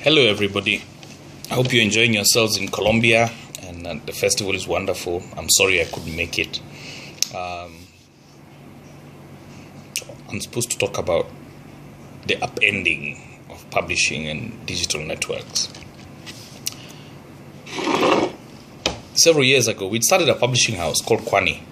Hello everybody, I hope you're enjoying yourselves in Colombia and the festival is wonderful. I'm sorry I couldn't make it. I'm supposed to talk about the upending of publishing and digital networks. Several years ago, we'd started a publishing house called Kwani.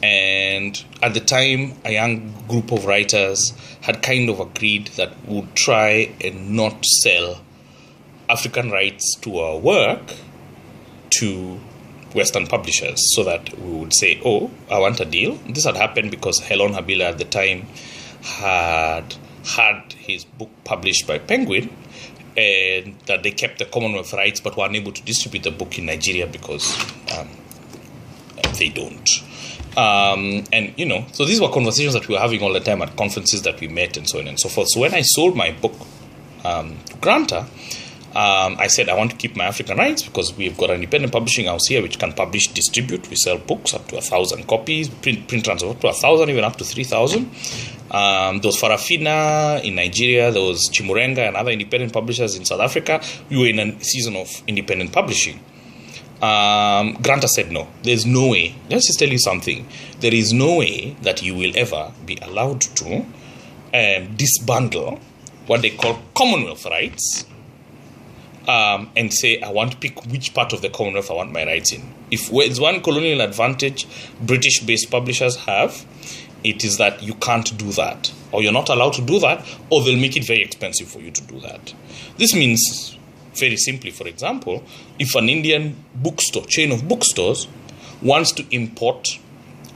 And at the time, a young group of writers had kind of agreed that we would try and not sell African rights to our work to Western publishers, so that we would say, oh, I want a deal. This had happened because Helon Habila at the time had his book published by Penguin, and that they kept the Commonwealth rights but were unable to distribute the book in Nigeria because they don't. So these were conversations that we were having all the time at conferences that we met and so on and so forth. So when I sold my book to Granta, I said I want to keep my African rights because we've got an independent publishing house here which can publish, distribute. We sell books up to 1,000 copies, print runs up to 1,000, even up to 3,000. There was Farafina in Nigeria, there was Chimurenga and other independent publishers in South Africa. We were in a season of independent publishing. Granta said no, there's no way. Let's just tell you something. There is no way that you will ever be allowed to disbundle what they call Commonwealth rights and say, I want to pick which part of the Commonwealth I want my rights in. If there's one colonial advantage British-based publishers have, it is that you can't do that, or you're not allowed to do that, or they'll make it very expensive for you to do that. This means, very simply, for example, if an Indian bookstore, chain of bookstores, wants to import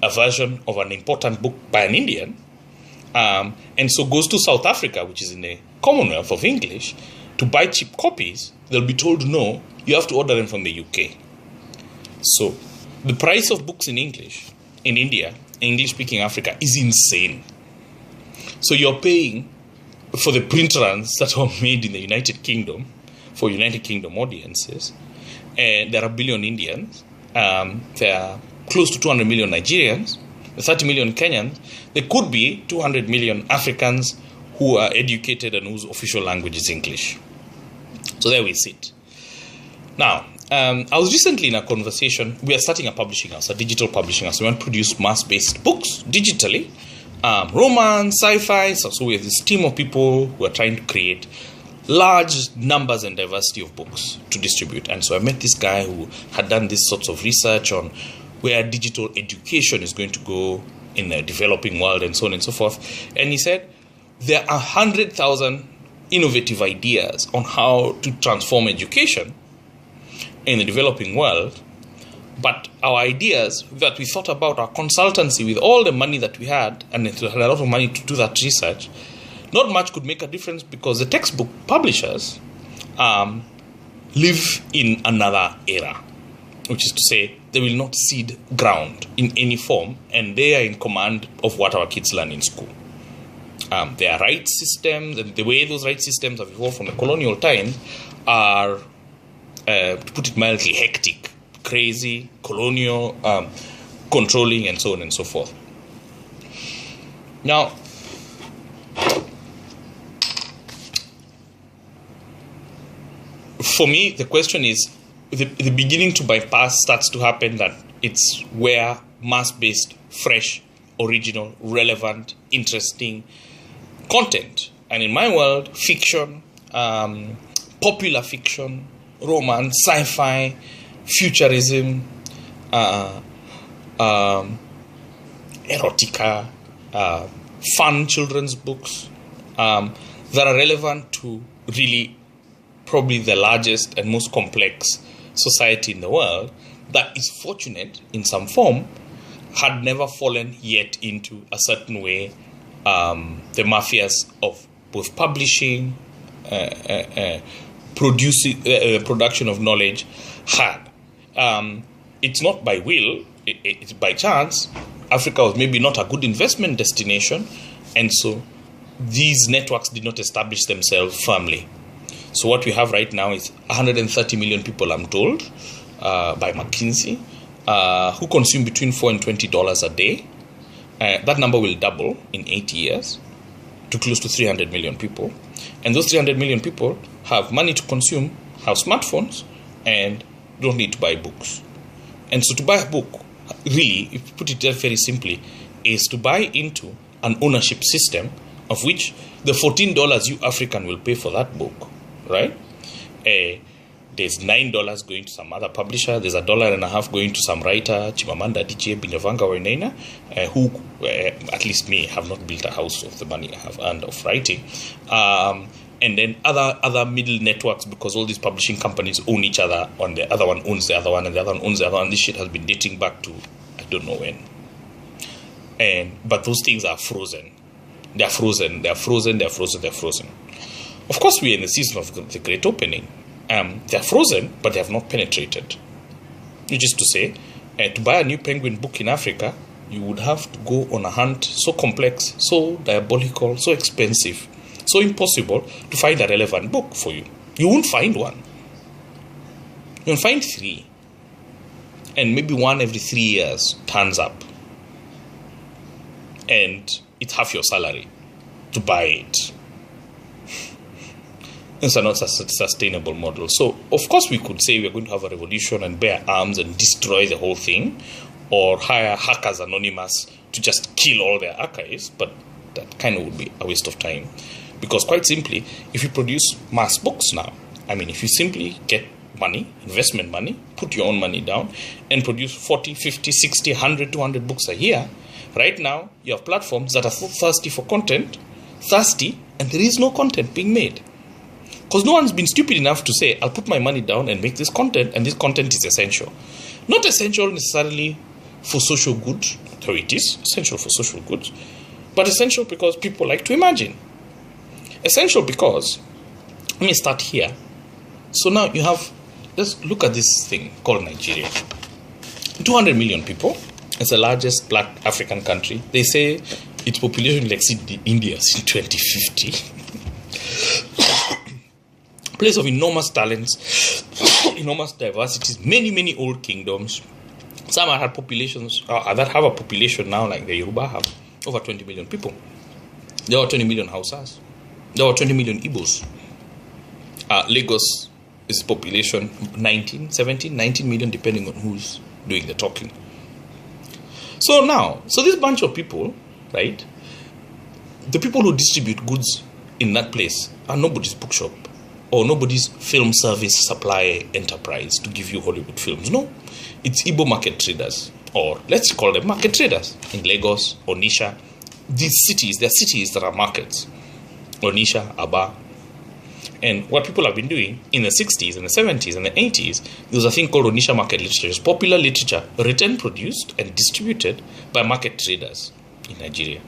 a version of an important book by an Indian, and so goes to South Africa, which is in the Commonwealth of English, to buy cheap copies, they'll be told, no, you have to order them from the UK. So the price of books in English, in India, English-speaking Africa, is insane. So you're paying for the print runs that were made in the United Kingdom, for United Kingdom audiences, and there are a billion Indians, there are close to 200 million Nigerians, 30 million Kenyans. There could be 200 million Africans who are educated and whose official language is English. So there we sit. Now, I was recently in a conversation. We are starting a publishing house, a digital publishing house. We want to produce mass-based books digitally, romance, sci-fi. So we have this team of people who are trying to create large numbers and diversity of books to distribute. And so I met this guy who had done these sorts of research on where digital education is going to go in the developing world and so on and so forth. And he said, there are 100,000 innovative ideas on how to transform education in the developing world. But our ideas that we thought about, our consultancy with all the money that we had, and it had a lot of money to do that research, not much could make a difference because the textbook publishers live in another era, which is to say they will not cede ground in any form, and they are in command of what our kids learn in school. Their rights systems, and the way those rights systems have evolved from the colonial times are, to put it mildly, hectic, crazy, colonial, controlling, and so on and so forth. Now, for me, the question is, the beginning to bypass starts to happen that it's where mass-based, fresh, original, relevant, interesting content. And in my world, fiction, popular fiction, romance, sci-fi, futurism, erotica, fun children's books that are relevant to really probably the largest and most complex society in the world that is fortunate in some form, had never fallen yet into a certain way the mafias of both publishing, production of knowledge had. It's not by will, it's by chance. Africa was maybe not a good investment destination, and so these networks did not establish themselves firmly. So what we have right now is 130 million people, I'm told, by McKinsey, who consume between $4 and $20 a day. That number will double in 8 years. to close to 300 million people. And those 300 million people have money to consume, have smartphones, and don't need to buy books. And so to buy a book, really, if you put it very simply, is to buy into an ownership system of which the $14 you African will pay for that book, right? There's $9 going to some other publisher. There's $1.50 going to some writer, Chimamanda Adichie, Binyavanga Wainaina, who, at least me, have not built a house of the money I have earned of writing. And then other middle networks, because all these publishing companies own each other, and the other one owns the other one, and the other one owns the other one. This shit has been dating back to I don't know when. But those things are frozen. They're frozen. Of course, we're in the season of the great opening. They're frozen, but they have not penetrated. Which is to say, to buy a new Penguin book in Africa, you would have to go on a hunt so complex, so diabolical, so expensive, so impossible to find a relevant book for you. You won't find one. You'll find 3. And maybe one every 3 years turns up. And it's half your salary to buy it. It's not a sustainable model. So, of course, we could say we're going to have a revolution and bear arms and destroy the whole thing, or hire hackers anonymous to just kill all their archives, but that kind of would be a waste of time. Because quite simply, if you produce mass books now, if you simply get money, investment money, put your own money down, and produce 40, 50, 60, 100, 200 books a year, right now, you have platforms that are so thirsty for content, and there is no content being made. Because no one's been stupid enough to say, I'll put my money down and make this content, and this content is essential. Not essential necessarily for social good, though it is essential for social good, but essential because people like to imagine. Essential because, let me start here. So now you have, let's look at this thing called Nigeria. 200 million people. It's the largest black African country. They say its population will exceed India's in 2050. Place of enormous talents, enormous diversities, many old kingdoms. Some have populations that have a population now, like the Yoruba have over 20 million people. There are 20 million Hausas. There are 20 million Igbos. Lagos is population 19 million, depending on who's doing the talking. So this bunch of people, right? The people who distribute goods in that place are nobody's bookshop or nobody's film service supply enterprise to give you Hollywood films. No, it's Igbo market traders, or let's call them market traders in Lagos, Onitsha. These cities, they're cities that are markets. Onitsha, Aba. And what people have been doing in the 60s and the 70s and the 80s, there was a thing called Onitsha market literature. It's popular literature written, produced, and distributed by market traders in Nigeria.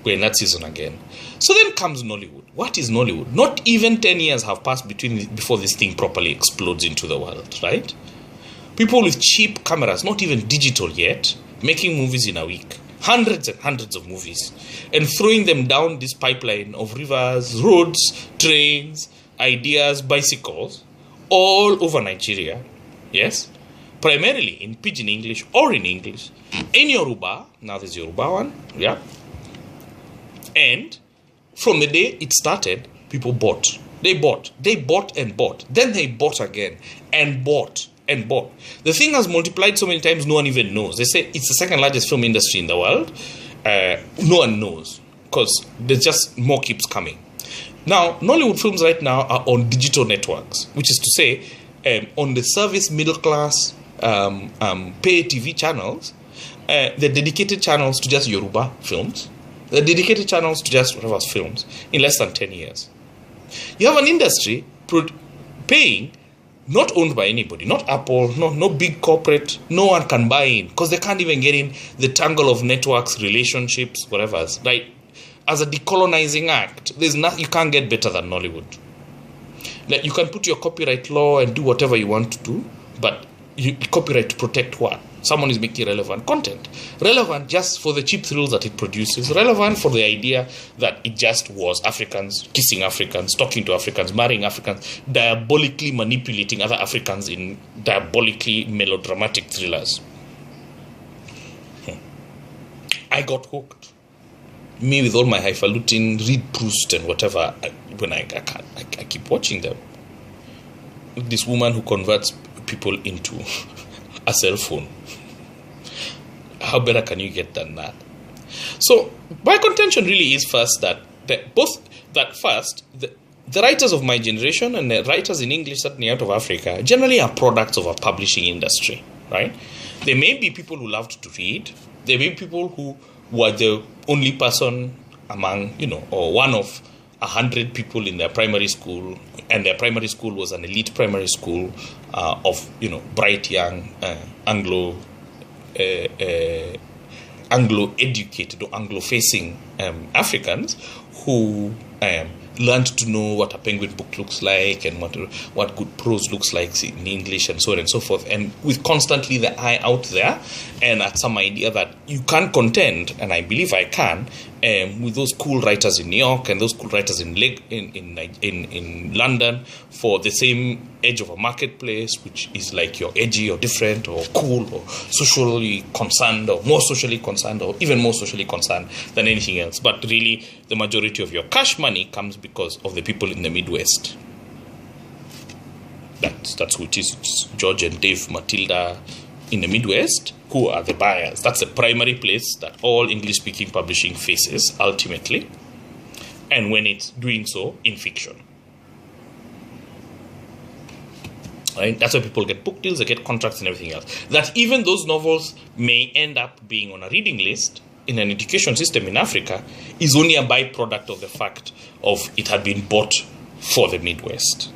We're in that season again. So then comes Nollywood. What is Nollywood? Not even 10 years have passed before this thing properly explodes into the world, right? People with cheap cameras, not even digital yet, making movies in a week. Hundreds and hundreds of movies. And throwing them down this pipeline of rivers, roads, trains, ideas, bicycles, all over Nigeria. Yes? Primarily in Pidgin English or in English. In Yoruba. Now there's Yoruba one. Yeah. And from the day it started, people bought. They bought and bought. Then they bought again and bought and bought. The thing has multiplied so many times no one even knows. They say it's the second largest film industry in the world. No one knows because there's just more keeps coming. Now, Nollywood films right now are on digital networks, which is to say on the service middle class pay TV channels, they're dedicated channels to just Yoruba films. They're dedicated channels to just whatever films in less than 10 years. You have an industry paying, not owned by anybody, not Apple, no big corporate. No one can buy in because they can't even get in the tangle of networks, relationships, whatever. Right? As a decolonizing act, you can't get better than Nollywood. Like, you can put your copyright law and do whatever you want to do, but copyright to protect what? Someone is making relevant content. Relevant just for the cheap thrills that it produces. Relevant for the idea that it just was Africans kissing Africans, talking to Africans, marrying Africans, diabolically manipulating other Africans in diabolically melodramatic thrillers. I got hooked. me with all my highfalutin, read Proust and whatever, I keep watching them. This woman who converts people into a cell phone. How better can you get than that? So my contention really is first that the writers of my generation and the writers in English, certainly out of Africa, generally are products of a publishing industry, right? There may be people who loved to read. There may be people who were the only person among, or one of 100 people in their primary school, and their primary school was an elite primary school of, bright young Anglo-educated or Anglo-facing Africans who learned to know what a penguin book looks like and what good prose looks like in English and so on and so forth, and with constantly the eye out there and at some idea that you can contend, and I believe I can, with those cool writers in New York and those cool writers in London for the same edge of a marketplace, which is like you're edgy or different or cool or socially concerned or more socially concerned or even more socially concerned than anything else. But really, the majority of your cash money comes because of the people in the Midwest. That's who it is. It's George and Dave Matilda in the Midwest who are the buyers. That's the primary place that all English-speaking publishing faces, ultimately, and when it's doing so in fiction. Right? That's where people get book deals, they get contracts and everything else. That even those novels may end up being on a reading list in an education system in Africa is only a byproduct of the fact of it had been bought for the Midwest.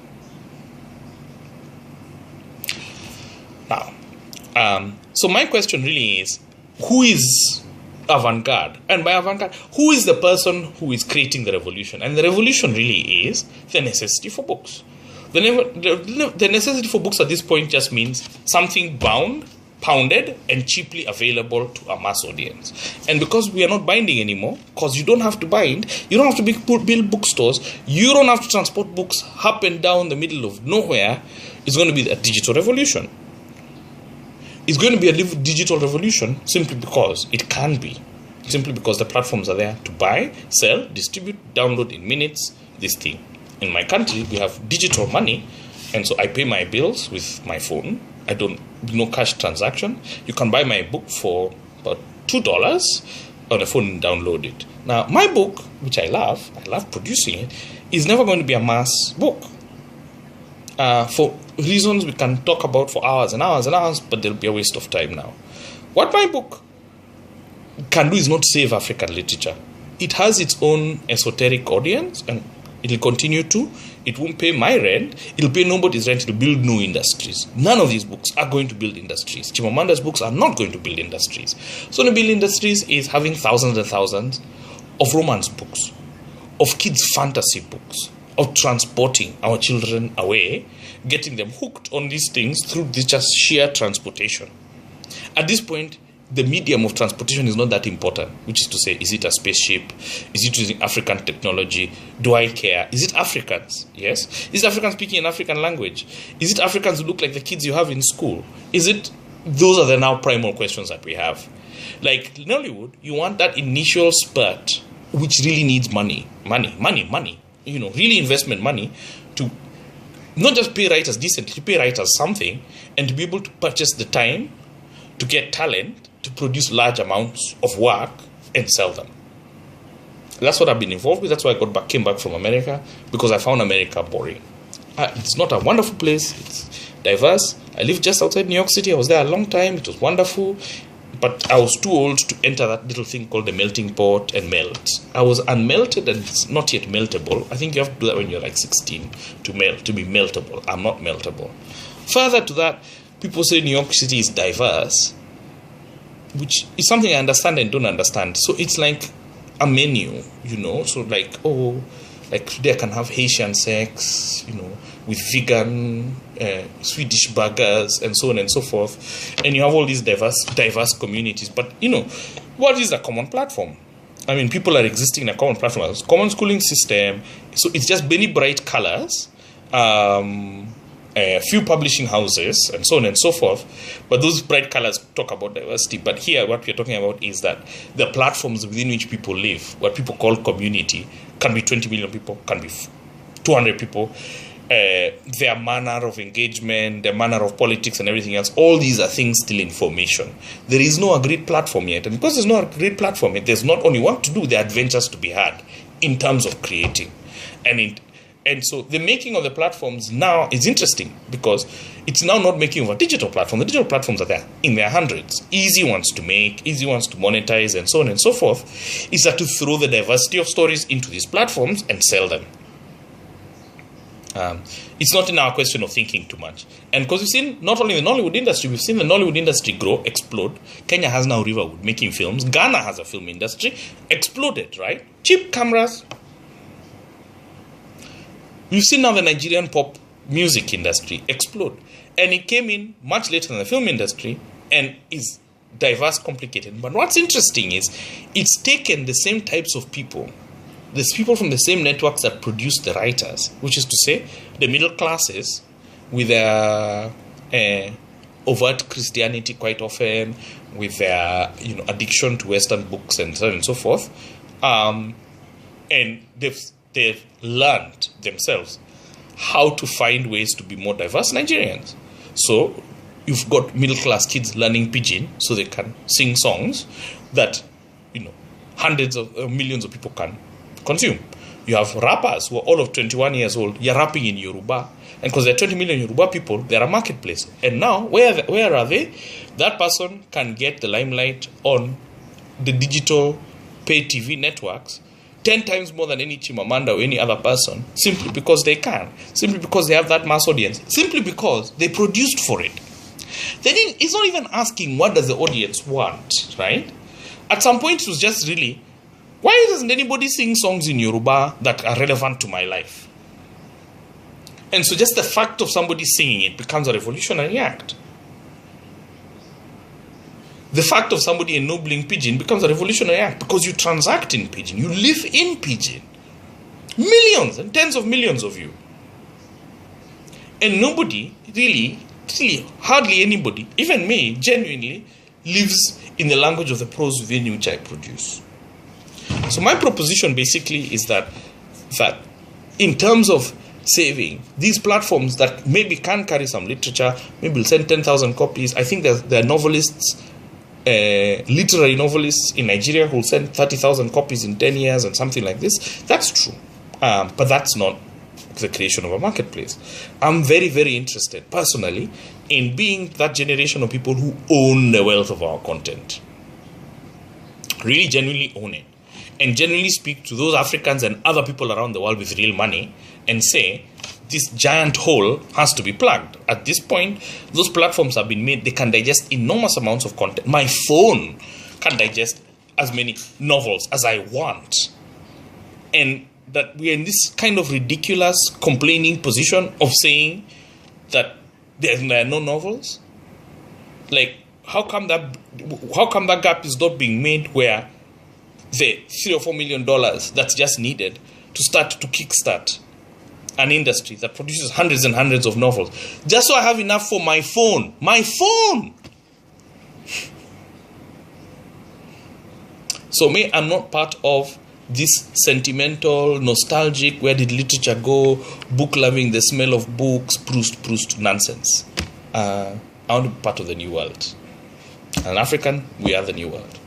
Now, so my question really is, who is avant-garde? And by avant-garde, who is the person who is creating the revolution? And the revolution really is the necessity for books. The necessity for books at this point just means something pounded, and cheaply available to a mass audience. And because we are not binding anymore, because you don't have to bind, you don't have to build bookstores, you don't have to transport books up and down the middle of nowhere, it's going to be a digital revolution. It's going to be a digital revolution simply because it can be. Simply because the platforms are there to buy, sell, distribute, download in minutes, this thing. In my country, we have digital money, and so I pay my bills with my phone. No cash transaction. You can buy my book for about $2 on the phone and download it. Now, my book, which I love producing it, is never going to be a mass book. For reasons we can talk about for hours and hours and hours, but there'll be a waste of time now. What my book can do is not save African literature. It has its own esoteric audience, and it'll continue to. It won't pay my rent. It'll pay nobody's rent. It'll build no industries. None of these books are going to build industries. Chimamanda's books are not going to build industries. So to build industries is having thousands and thousands of romance books, of kids' fantasy books, of transporting our children away, getting them hooked on these things through just sheer transportation. At this point, the medium of transportation is not that important, which is to say, is it a spaceship? Is it using African technology? Do I care? Is it Africans? Yes. Is it Africans speaking an African language? Is it Africans who look like the kids you have in school? Those are the now primal questions that we have. Like in Hollywood, you want that initial spurt, which really needs money. Really investment money to not just pay writers decently, to pay writers something, and to be able to purchase the time to get talent, to produce large amounts of work and sell them. That's what I've been involved with. That's why I came back from America, because I found America boring. It's not a wonderful place. It's diverse. I lived just outside New York City. I was there a long time. It was wonderful. But I was too old to enter that little thing called the melting pot and melt. I was unmelted and it's not yet meltable. I think you have to do that when you're like 16 to be meltable. I'm not meltable. Further to that, people say New York City is diverse, which is something I understand and don't understand. So it's like a menu, So like today I can have Haitian sex, with vegan, Swedish burgers, and so on and so forth. And you have all these diverse communities. But, what is a common platform? I mean, people are existing in a common platform. It's a common schooling system. So it's just many bright colors. a few publishing houses, and so on and so forth. But those bright colors talk about diversity. But here, what we're talking about is that the platforms within which people live, what people call community, can be 20 million people, can be 200 people. Their manner of engagement, their manner of politics and everything else, all these are things still in formation. There is no agreed platform yet. And because there's no agreed platform yet, there's not only what to do, there are adventures to be had in terms of creating. And so the making of the platforms now is interesting because it's now not making of a digital platform. The digital platforms are there in their hundreds. Easy ones to make, easy ones to monetize, and so on and so forth. Is that to throw the diversity of stories into these platforms and sell them. It's not in our question of thinking too much. And because we've seen, not only the Nollywood industry, we've seen the Nollywood industry grow, explode. Kenya has now Riverwood making films. Ghana has a film industry, exploded, right? Cheap cameras. We've seen now the Nigerian pop music industry explode. And it came in much later than the film industry and is diverse, complicated. But what's interesting is it's taken the same types of people. There's people from the same networks that produce the writers, which is to say the middle classes with their overt Christianity quite often, with their addiction to Western books and so on and so forth. And they've learned themselves how to find ways to be more diverse Nigerians. So you've got middle class kids learning pidgin so they can sing songs that hundreds of millions of people can consume. You have rappers who are all of 21 years old. You're rapping in Yoruba, and because there are 20 million Yoruba people, they're a marketplace. And now, where are they? That person can get the limelight on the digital pay TV networks 10 times more than any Chimamanda or any other person, simply because they can, simply because they have that mass audience, simply because they produced for it. It's not even asking what does the audience want, right? At some point, it was just really, why doesn't anybody sing songs in Yoruba that are relevant to my life? And so just the fact of somebody singing it becomes a revolutionary act. The fact of somebody ennobling pidgin becomes a revolutionary act because you transact in pidgin. You live in pidgin. Millions and tens of millions of you. And nobody really, hardly anybody, even me, genuinely, lives in the language of the prose within which I produce. So my proposition basically is that in terms of saving these platforms that maybe can carry some literature, maybe will send 10,000 copies. I think there are novelists, literary novelists in Nigeria who will send 30,000 copies in 10 years and something like this. That's true. But that's not the creation of a marketplace. I'm very, very interested personally in being that generation of people who own the wealth of our content. Really genuinely own it. And generally speak to those Africans and other people around the world with real money and say, this giant hole has to be plugged. At this point, those platforms have been made, they can digest enormous amounts of content. My phone can digest as many novels as I want. And that we are in this kind of ridiculous complaining position of saying that there are no novels. Like, how come that gap is not being made where the $3 or $4 million that's just needed to start to kickstart an industry that produces hundreds and hundreds of novels, just so I have enough for my phone. My phone! So I'm not part of this sentimental, nostalgic, where did literature go, book loving, the smell of books, Proust nonsense. I want to be part of the new world. An African, we are the new world.